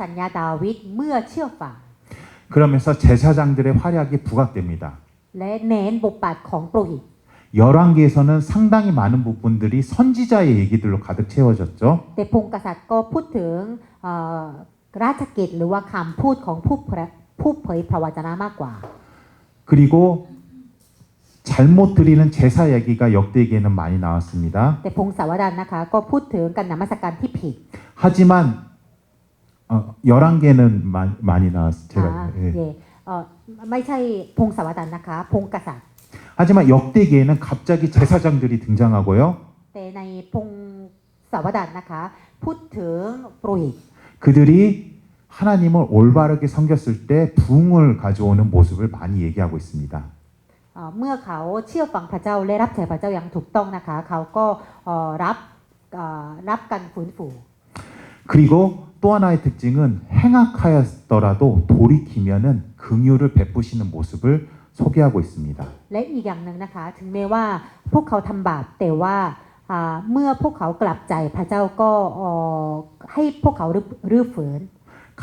สัญญาดาวิดเมื่อเชื่อฟัง 그러면서 제사장들의 활약이 부각됩니다. และเน้นบทบาทของโปรหิต 열왕기에서는 상당히 많은 부분들이 선지자의 얘기들로 가득 채워졌죠. แต่พงศ์กษัตริย์ก็พูดถึงราชกิจหรือว่าคำพูดของผู้เผยพระวจนะมากกว่า 그리고 잘못 드리는 제사 얘기가 역대기에는 많이 나왔습니다. แต่พงศาวดารนะคะก็พูดถึงการนมัสการที่ผิด 하지만 열왕기에는 많이 나왔어요. 제가 예. ไม่ใช่พงศาวดารนะคะพงศ์กษัตริย์ 하지만 역대기에는 갑자기 제사장들이 등장하고요. แต่ในพงศาวดารนะคะพูดถึงโปรหิต 그들이 하나님을 올바르게 섬겼을 때 부흥을 가져오는 모습을 많이 얘기하고 있습니다. เมื่อเขาเชื่อฟังพระเจ้าและรับใช้พระเจ้าอย่างถูกต้องนะคะเขาก็รับการฟื้นฟู 그리고 또 하나의 특징은 행악하였더라도 돌이키면은 긍휼을 베푸시는 모습을 소개하고 있습니다. และอีกอย่างหนึ่งนะคะถึงแม้ว่าพวกเขาทำบาปแต่ว่าเมื่อพวกเขากลับใจพระเจ้าก็ให้พวกเขารื้อฟื้น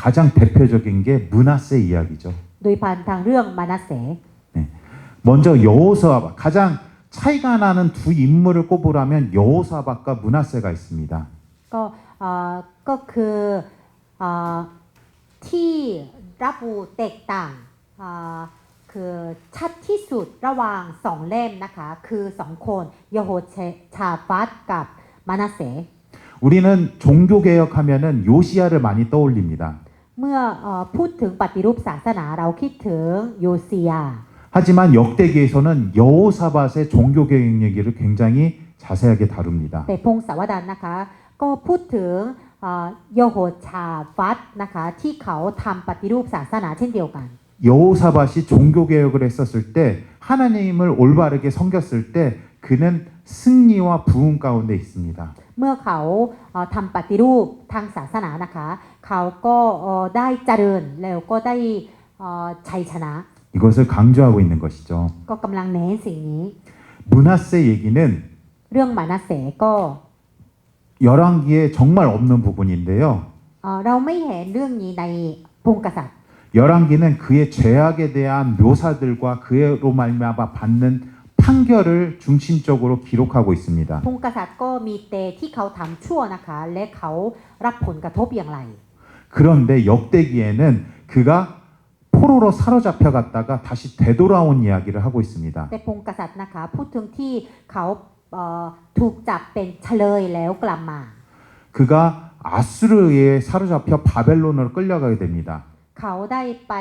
가장 대표적인 게 므낫세 이야기죠. โดยผ่านทางเรื่องมานาเส 먼저 여호사밧 가장 차이가 나는 두 인물을 꼽으라면 여호사밧과 므낫세가 있습니다. ก็คือที่ระบุแตกต่างคือชัดที่สุดระหว่างสองเล่มนะคะคือสองคนยโฮชาฟัตกับมานาเส 우리는 종교 개혁하면은 요시야를 많이 떠올립니다. เมื่อพูดถึงปฏิรูปศาสนาเราคิดถึงโยซียา 하지만 역대기에서는 여호사밧의 종교 개혁 얘기를 굉장히 자세하게 다룹니다. แต่พงศาวดารนะคะก็พูดถึงโยโฮชาฟัตนะคะที่เขาทำปฏิรูปศาสนาเช่นเดียวกัน 여호사밧이 종교 개혁을 했었을 때 하나님을 올바르게 섬겼을 때 그는 승리와 부흥 가운데 있습니다. เมื่อเขาทำปฏิรูปทางศาสนานะคะเขาก็ได้เจริญแล้วก็ได้ชัยชนะ 이것을 강조하고 있는 것이죠. ก็กำลังเน้นสิ่งนี้ 므낫세 얘기는 เรื่องมานาเสก็ 열왕기에 정말 없는 부분인데요. เราไม่เห็นเรื่องนี้ในพงศ์กษัตริย์ 열왕기는 그의 죄악에 대한 묘사들과 그로 말미암아 받는 판결을 중심적으로 기록하고 있습니다. พงศ์กษัตริย์ก็มีแต่ที่เขาทำชั่วนะคะและเขารับผลกระทบอย่างไร 그런데 역대기에는 그가 포로로 사로잡혀 갔다가 다시 되돌아온 이야기를 하고 있습니다. แต่พงศ์กษัตริย์นะคะพูดถึงที่เขาถูกจับเป็นเฉลยแล้วกลับมา 그가 아수르에 사로잡혀 바벨론으로 끌려가게 됩니다. เขาได้ไป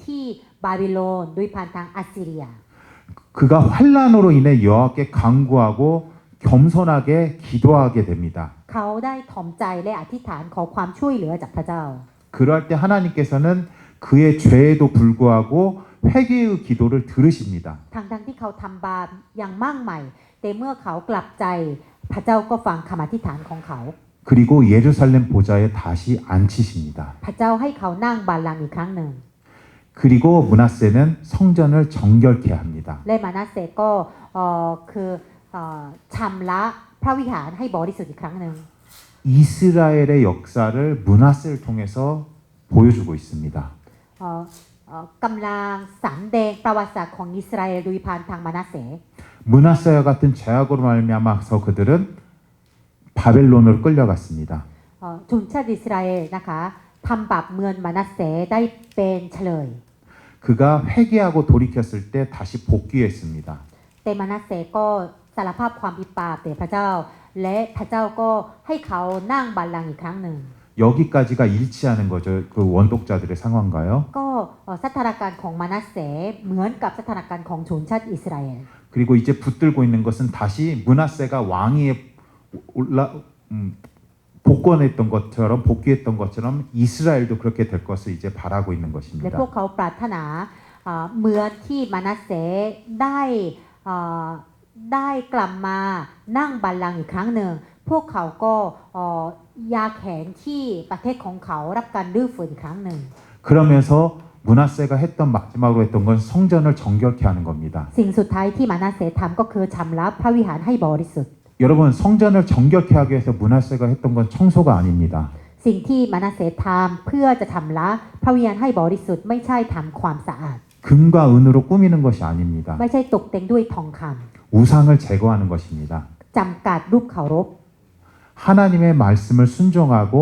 ที่บาบิโลนโดยผ่านทางอัสซีเรีย 그가 환란으로 인해 여호와께 간구하고 겸손하게 기도하게 됩니다. เขาได้ถ่อมใจและอธิษฐานขอความช่วยเหลือจากพระเจ้า 그럴 때 하나님께서는 그의 죄에도 불구하고 회개의 기도를 들으십니다. ทั้งที่เขาทำบาปอย่างมากใหม่แต่เมื่อเขากลับใจพระเจ้าก็ฟังคำอธิษฐานของเขา 그리고 예루살렘 보좌에 다시 앉히십니다. พระเจ้าให้เขานั่งบัลลังก์อีกครั้งหนึ่ง 그리고 므낫세는 성전을 정결케 합니다. และมานาเสก็คือชำระพระวิหารให้บริสุทธิ์อีกครั้งหนึ่ง 이스라엘의 역사를 므낫세를 통해서 보여주고 있습니다. กำลังสำแดงประวัติศาสตร์ของอิสราเอลโดยผ่านทางมานาเส 므낫세와 같은 죄악으로 말미암아서 그들은 바벨론으로 끌려갔습니다. ชนชาติอิสราเอลนะคะทำบาปเมืองมานาเสได้เป็นเฉลย 그가 회개하고 돌이켰을 때 다시 복귀했습니다. แต่มานาเสก็สารภาพความผิดบาปแด่พระเจ้าและพระเจ้าก็ให้เขานั่งบัลลังก์อีกครั้งหนึ่ง 여기까지가 일치하는 거죠. 그 원독자들의 상황가요. ก็สถานการณ์ของมานาเสเหมือนกับสถานการณ์ของชนชาติอิสราเอล 그리고 이제 붙들고 있는 것은 다시 므낫세가 왕위에 복권했던 것처럼 복귀했던 것처럼 이스라엘도 그렇게 될 것을 이제 바라고 있는 และ 것입니다. พวกเขาปรารถนาเหมือนที่มานาเสได้กลับมานั่งบัลลังก์อีกครั้งหนึ่งพวกเขาก็ยาแขนที่ประเทศของเขารับการรื้อฟื้นอีกครั้งหนึ่ง 그러면서 므낫세가 했던 마지막으로 했던 건 성전을 정결케 하는 겁니다. สิ่งสุดท้ายที่มานาเสทำก็คือชำระพระวิหารให้บริสุทธิ์ 여러분 성전을 정결케 하기 위해서 므낫세가 했던 건 청소가 아닙니다. สิ่งที่มานาเสทำเพื่อจะชำระพระวิญญาณให้บริสุทธิ์ไม่ใช่ทำความสะอาด 금과 은으로 꾸미는 것이 아닙니다. ไม่ใช่ตกแต่งด้วยทองค 우상을 제거하는 것입니다. ำจำกัดรูปเคารพ 하나님의 말씀을 순종하고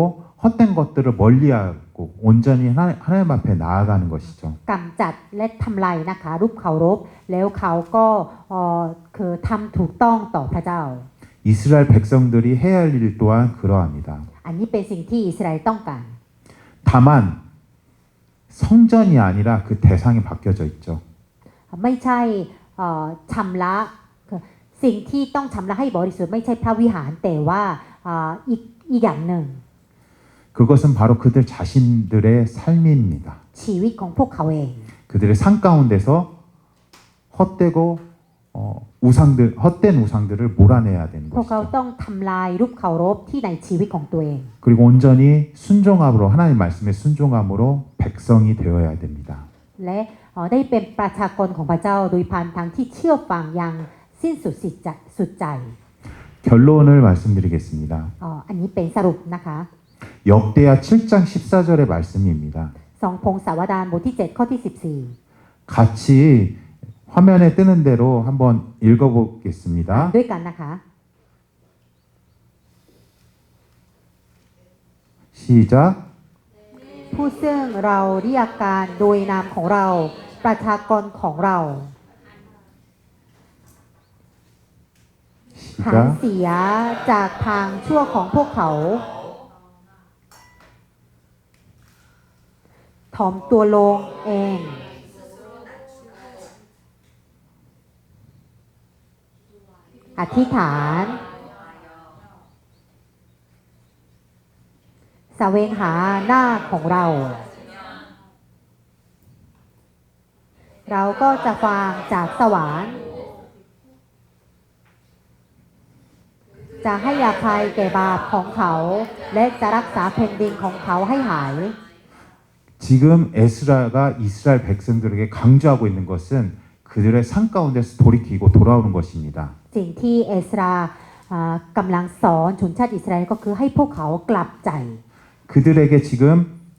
헛된 것들을 멀리하고 온전히 하나님 앞에 나아가는 것이죠. กำจัดและทำลายนะคะรูปเคารพแล้วเขาก็คือทำถูกต้องต่อพระเจ้า 이스라엘 백성들이 해야 할 일 또한 그러합니다. อันนี้เป็นสิ่งที่อิสราเอลต้องการ 다만 성전이 아니라 그 대상이 바뀌어져 있죠. ไม่ใช่ชำระคือสิ่งที่ต้องชำระให้บริสุทธิ์ไม่ใช่พระวิหารแต่ว่าอีกอย่างหนึ่ง 그것은 바로 그들 자신들의 삶입니다. ชีวิตของพวกเขาเอง 그들의 삶 가운데서 헛되고 헛된 우상들을 몰아내야 되는 พวกเขา 것이죠. ต้องทำลายรูปเคารพที่ในชีวิตของตัวเอง 그리고 온전히 순종함으로 하나님 말씀에 순종함으로 백성이 되어야 됩니다. และได้เป็นประชากรของพระเจ้าโดยผ่านทางที่เชื่อฟังอย่างสิ้นสุดใจ 결론을 말씀드리겠습니다. อันนี้เป็นสรุปนะคะ 역대하 7장 14절의 말씀입니다. 2 พงศาวดารบทที่ 7 ข้อที่ 같이 화면에 뜨는 대로 한번 14 읽어보겠습니다. ด้วยกันนะคะ 시작. ผู้ซึ่งเราเรียกการโดยนามของเราประชากรของเราหา 시작. เสียจากทางชั่วของพวกเขาถ่อมตัวลงเองอธิษฐานแสวงหาหน้าของเรา เราก็จะฟังจากสวรรค์จะให้อภัยแก่บาปของเขา และจะรักษาแผ่นดินของเขาให้หาย 지금 에스라가 이스라엘 백성들에게 강조하고 있는 것은 그들의 삶 가운데서 돌이키고 돌아오는 것입니다. สิ่งที่เอสรากำลังสอนชนชาติอิสราเอลก็คือให้พวกเขากลับใจ 그들에게 지금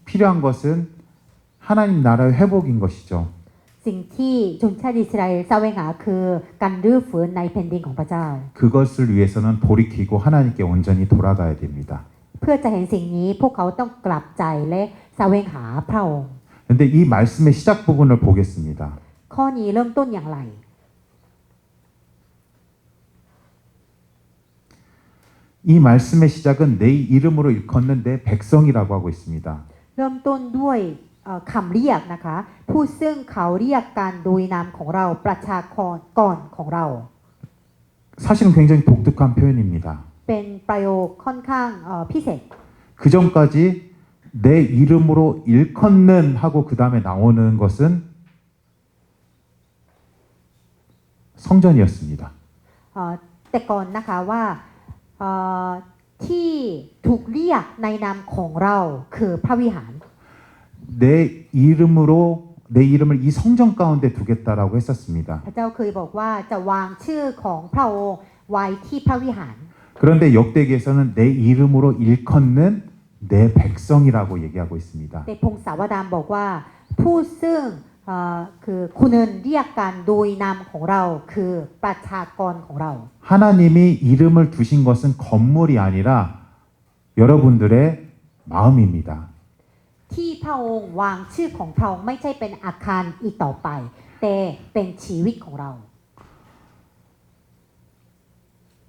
필요한 것은 하나님 나라의 회복인 것이죠. สิ่งที่ชนชาติอิสราเอลแสวงหาคือการรื้อฟื้นในแผ่นดินของพระเจ้า 그것을 위해서는 돌이키고 하나님께 온전히 돌아가야 됩니다. เพื่อจะเห็นสิ่งนี้พวกเขาต้องกลับใจและแสวงหาพระองค์ 그런데 이 말씀의 시작 부분을 보겠습니다. ข้อนี้เริ่มต้นอย่างไร 이 말씀의 시작은 내 이름으로 일컫는 내 백성이라고 하고 있습니다. เริ่มต้นด้วยคำเรียกนะคะผู้ซึ่งเขาเรียกกันโดยนามของเราประชากรก่อนของเรา 사실은 굉장히 독특한 표현입니다. เป็นประโยคค่อนข้างพิเศษ 그 전까지 내 이름으로 일컫는 하고 그 다음에 나오는 것은 성전이었습니다. แต่ก่อนนะคะว่าที่ถูกเรียกในนามของเราคือพระวิหาร 내 이름을 이 성전 가운데 두겠다라고 했었습니다. พระเจ้าเคยบอกว่าจะวางชื่อของพระองค์ไว้ที่พระวิหาร 그런데 역대기에서는 내 이름으로 일컫는 내 백성이라고 얘기하고 있습니다. แต่พงศาวดารบอกว่าผู้ซึ่งคือคนอื่นเรียกกันโดยนามของเราคือประชากรของเรา 하나님이 이름을 두신 것은 건물이 아니라 여러분들의 마음입니다. ที่พระองค์วางชื่อของพระองค์ไม่ใช่เป็นอาคารอีกต่อไป แต่เป็นชีวิตของเรา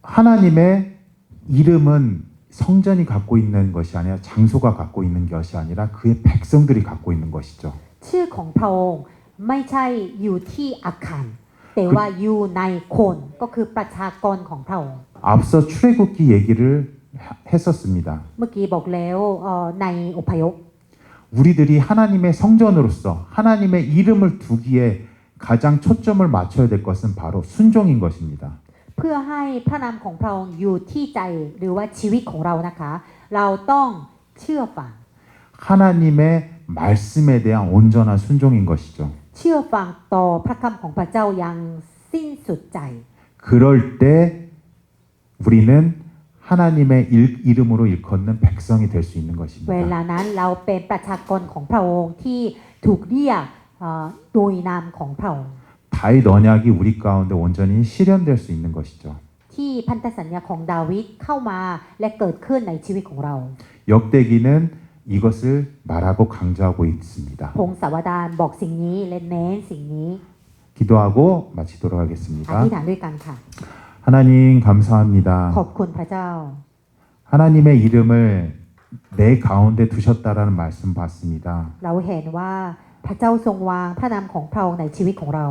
하나님의 이름은 성전이 갖고 있는 것이 아니라 장소가 갖고 있는 것이 아니라 그의 백성들이 갖고 있는 것이죠. ชื่อของพระองค์ไม่ใช่อยู่ที่อาคารแต่ว่าอยู่ในคนก็คือประชากรของพระองค์ 앞서 출애굽기 얘기를 했었습니다. เมื่อกี้บอกแล้วในอพยพ 우리들이 하나님의 성전으로서 하나님의 이름을 두기에 가장 초점을 맞춰야 될 것은 바로 순종인 것입니다. เพื่อให้พระนามของพระองค์อยู่ที่ใจหรือว่าชีวิตของเรานะคะ เราต้องเชื่อฟัง 하나님의 말씀에 대한 온전한 순종인 것이죠. เชื่อฟังต่อพระคำของพระเจ้าอย่างสิ้นสุดใจ 그럴 때 우리는 하나님의 이름으로 일컫는 백성이 될 수 있는 เว 것입니다. ลานั้นเราเป็นประชากรของพระองค์ที่ถูกเรียกโดยนามของพระองค์ 다윗 언약이 우리 가운데 온전히 실현될 수 있는 것이죠. ที่พันธสัญญาของดาวิดเข้ามาและเกิดขึ้นในชีวิตของเรา 역대기는 이것을 말하고 강조하고 있습니다. พงศาวดารบอกสิ่งนี้และเน้นสิ่งนี้ 기도하고 마치도록 อ 하겠습니다. ธิษฐานด้วยกันค่ะ 하나님 감사합니다. ขอบคุณพระเจ้า 하나님의 이름을 내 가운데 두셨다라는 말씀 받습니다. เราเห็นว่าพระเจ้าทรงวางพระนามของพระองค์ในชีวิตของเรา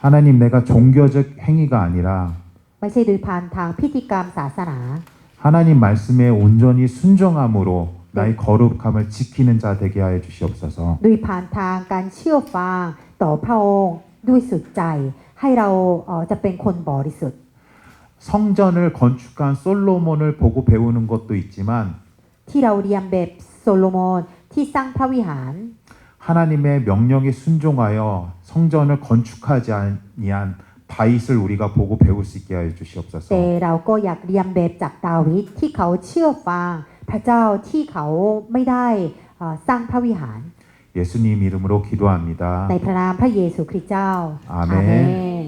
하나님 내가 종교적 행위가 아니라 ไม่ใช่โดยผ่านทางพิธีกรรมศาสนา 하나님 말씀에 온전히 순종함으로 나의 거룩함을 지키는 자 되게 하여 주시옵소서. โดยผ่านทางการเชื่อฟังต่อพระองค์ด้วยสุดใจ ให้เราจะเป็นคนบริสุทธิ์ 성전을 건축한 솔로몬을 보고 배우는 것도 있지만 ที่เราเรียนแบบโซโลมอนที่สร้างพระวิหาร 하나님의 명령에 순종하여 성전을 건축하지 아니한 다윗을 우리가 보고 배울 수 있게 하여 แต่ 주시옵소서. เราก็อยากเรียนแบบจากดาวิดที่เขาเชื่อฟังพระเจ้าที่เขาไม่ได้สร้างพระวิหาร 예수님 이름으로 기도합니다. ในพระนามพระเยซูคริสต์เจ้า อาเมน อาเมน